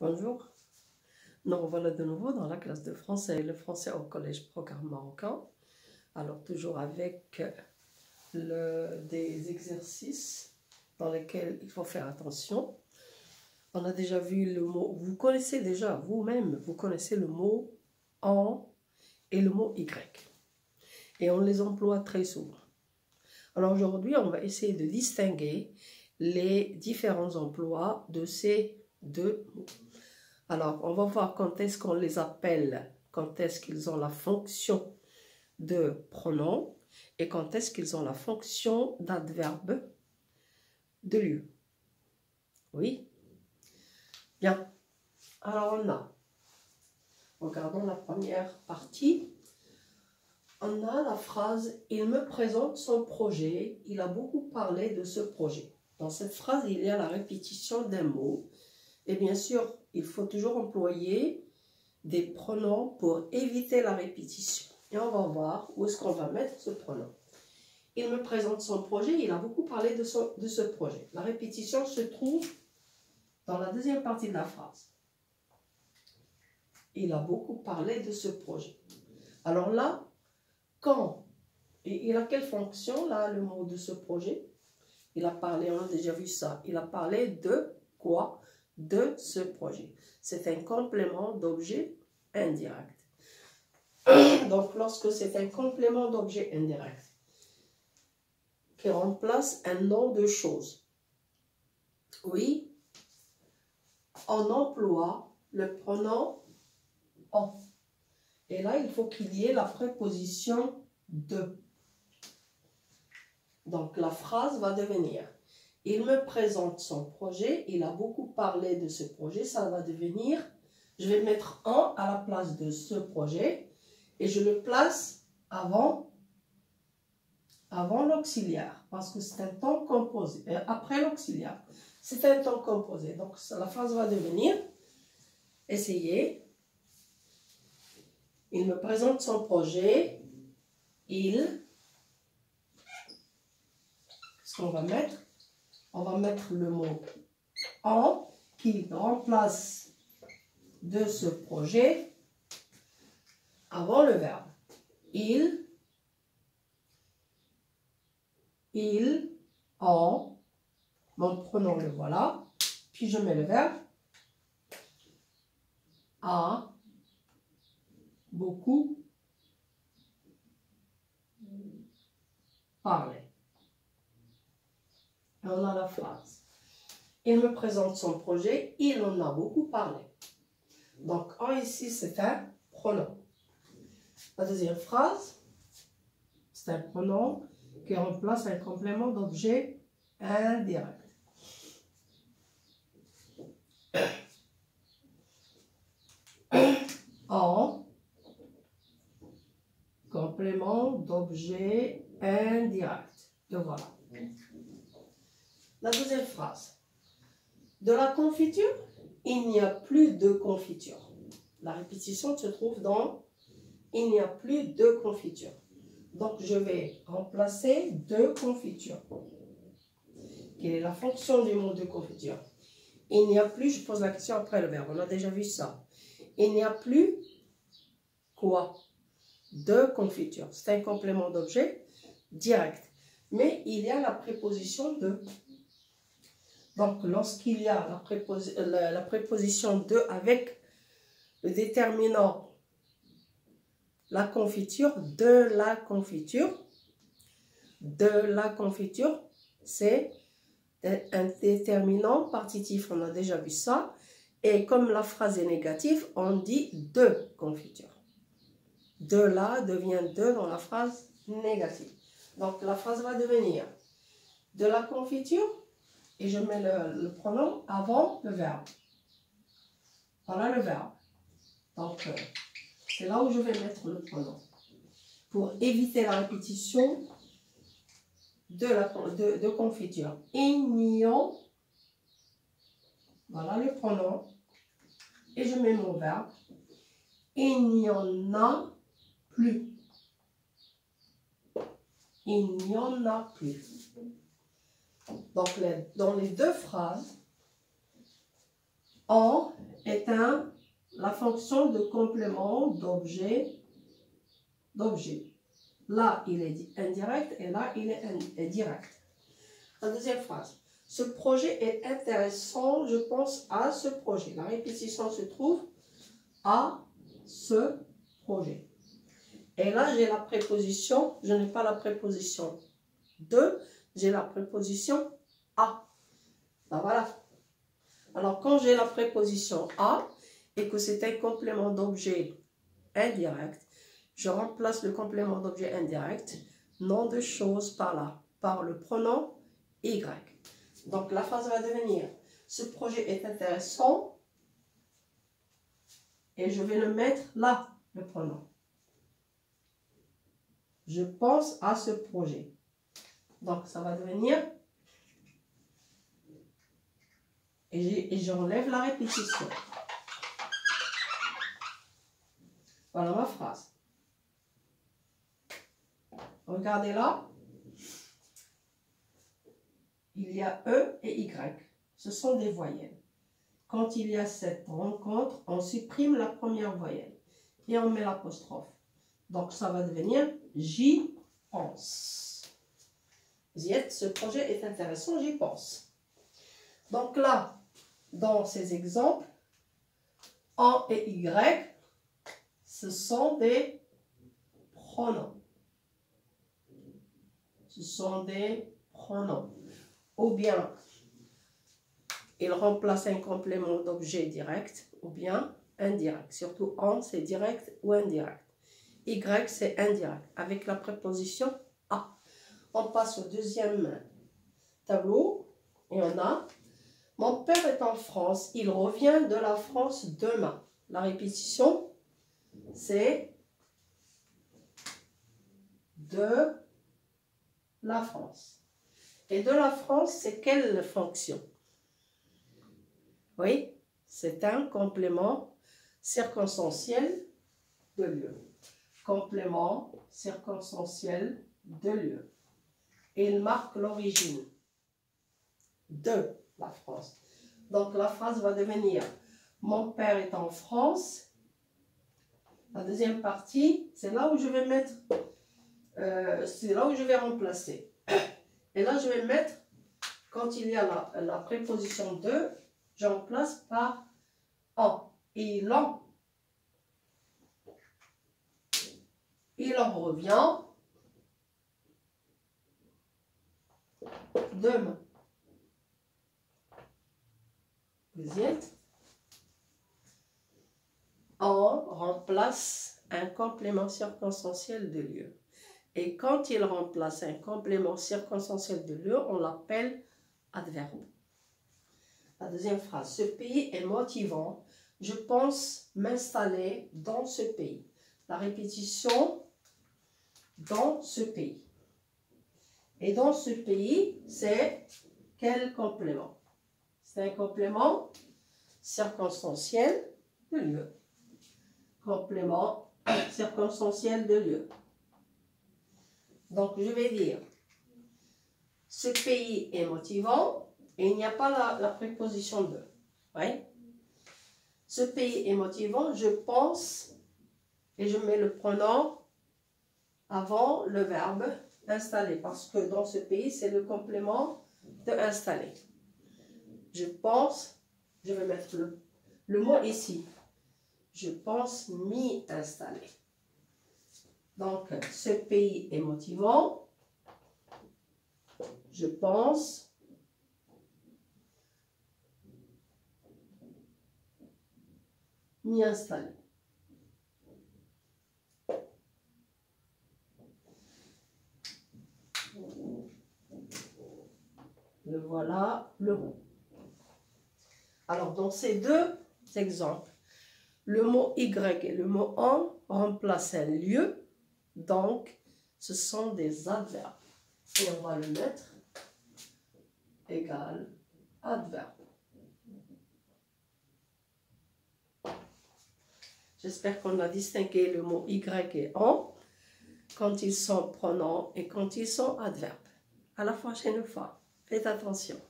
Bonjour, nous revoilà de nouveau dans la classe de français, le français au collège Programme Marocain. Alors toujours avec des exercices dans lesquels il faut faire attention. On a déjà vu le mot, vous connaissez déjà vous-même, vous connaissez le mot en et le mot y. Et on les emploie très souvent. Alors aujourd'hui, on va essayer de distinguer les différents emplois de ces deux mots. Alors, on va voir quand est-ce qu'on les appelle, quand est-ce qu'ils ont la fonction de pronom et quand est-ce qu'ils ont la fonction d'adverbe de lieu. Oui? Bien. Alors, regardons la première partie. On a la phrase « Il me présente son projet, il a beaucoup parlé de ce projet ». Dans cette phrase, il y a la répétition d'un mot. Et bien sûr, il faut toujours employer des pronoms pour éviter la répétition. Et on va voir où est-ce qu'on va mettre ce pronom. Il me présente son projet, il a beaucoup parlé de ce projet. La répétition se trouve dans la deuxième partie de la phrase. Il a beaucoup parlé de ce projet. Alors là, quand, et il a quelle fonction là, le mot de ce projet? Il a parlé, on a déjà vu ça, il a parlé de quoi? De ce projet. C'est un complément d'objet indirect. Donc, lorsque c'est un complément d'objet indirect qui remplace un nom de chose, oui, on emploie le pronom en. Et là, il faut qu'il y ait la préposition de. Donc, la phrase va devenir « Il me présente son projet, il a beaucoup parlé de ce projet », ça va devenir, je vais mettre « en » à la place de ce projet et je le place avant l'auxiliaire, parce que c'est un temps composé, après l'auxiliaire, c'est un temps composé. Donc, la phrase va devenir, essayez, il me présente son projet, qu'est-ce qu'on va mettre? On va mettre le mot en qui remplace de ce projet avant le verbe. Il, en, mon pronom le voilà, puis je mets le verbe, a, beaucoup, parlé. Et on a la phrase. Il me présente son projet, il en a beaucoup parlé. Donc, en ici, c'est un pronom. La deuxième phrase, c'est un pronom qui remplace un complément d'objet indirect. En complément d'objet indirect. Et voilà. La deuxième phrase. De la confiture, il n'y a plus de confiture. La répétition se trouve dans il n'y a plus de confiture. Donc, je vais remplacer de confiture. Quelle est la fonction du mot de confiture? Il n'y a plus, je pose la question après le verbe, on a déjà vu ça. Il n'y a plus quoi? De confiture. C'est un complément d'objet direct. Mais il y a la préposition de. Donc, lorsqu'il y a la préposition de avec le déterminant la confiture, de la confiture, c'est un déterminant partitif, on a déjà vu ça. Et comme la phrase est négative, on dit de confiture. De là devient de dans la phrase négative. Donc la phrase va devenir de la confiture et je mets le pronom avant le verbe. Voilà le verbe. Donc c'est là où je vais mettre le pronom. Pour éviter la répétition de confiture. Il n'y en, voilà le pronom, et je mets mon verbe. Il n'y en a plus. Il n'y en a plus. Donc dans les deux phrases, en est est la fonction de complément d'objet. Là, il est indirect et là, il est direct. La deuxième phrase. Ce projet est intéressant, je pense à ce projet. La répétition se trouve à ce projet. Et là, j'ai la préposition, je n'ai pas la préposition de, j'ai la préposition à. Ben voilà. Alors, quand j'ai la préposition à et que c'est un complément d'objet indirect, je remplace le complément d'objet indirect, nom de chose par le pronom Y. Donc, la phrase va devenir, ce projet est intéressant, et je vais le mettre là, le pronom. Je pense à ce projet. Donc, ça va devenir, et j'enlève la répétition. Voilà ma phrase. Regardez là. Il y a E et Y. Ce sont des voyelles. Quand il y a cette rencontre, on supprime la première voyelle et on met l'apostrophe. Donc, ça va devenir j'y pense. Ziet, ce projet est intéressant, j'y pense. Donc là, dans ces exemples, en et Y, ce sont des pronoms. Ce sont des pronoms. Ou bien, il remplace un complément d'objet direct, ou bien indirect. Surtout en, c'est direct ou indirect. Y, c'est indirect, avec la préposition à. On passe au deuxième tableau, et on a « Mon père est en France, il revient de la France demain ». La répétition, c'est « de la France ». Et de la France, c'est quelle fonction? Oui, c'est un complément circonstanciel de lieu. Complément circonstanciel de lieu. Et il marque l'origine de la France. Donc la phrase va devenir « Mon père est en France ». La deuxième partie, c'est là où je vais mettre, c'est là où je vais remplacer. Et là, je vais mettre, quand il y a la préposition de, je remplace par en. Il en revient demain. Vous y êtes? En remplace un complément circonstanciel de lieu. Et quand il remplace un complément circonstanciel de lieu, on l'appelle adverbe. La deuxième phrase. Ce pays est motivant. Je pense m'installer dans ce pays. La répétition, dans ce pays. Et dans ce pays, c'est quel complément? C'est un complément circonstanciel de lieu. Complément circonstanciel de lieu. Donc, je vais dire, ce pays est motivant, et il n'y a pas la préposition de. Oui? Ce pays est motivant, je pense, et je mets le pronom avant le verbe installer, parce que dans ce pays, c'est le complément de installer. Je pense, je vais mettre le mot ici. Je pense m'y installer. Donc, ce pays est motivant. Je pense m'y installer. Le voilà, le mot. Alors, dans ces deux exemples, le mot Y et le mot en remplacent un lieu. Donc, ce sont des adverbes. Et on va le mettre égal adverbe. J'espère qu'on a distingué le mot Y et en quand ils sont pronoms et quand ils sont adverbes. À la prochaine fois. Faites attention.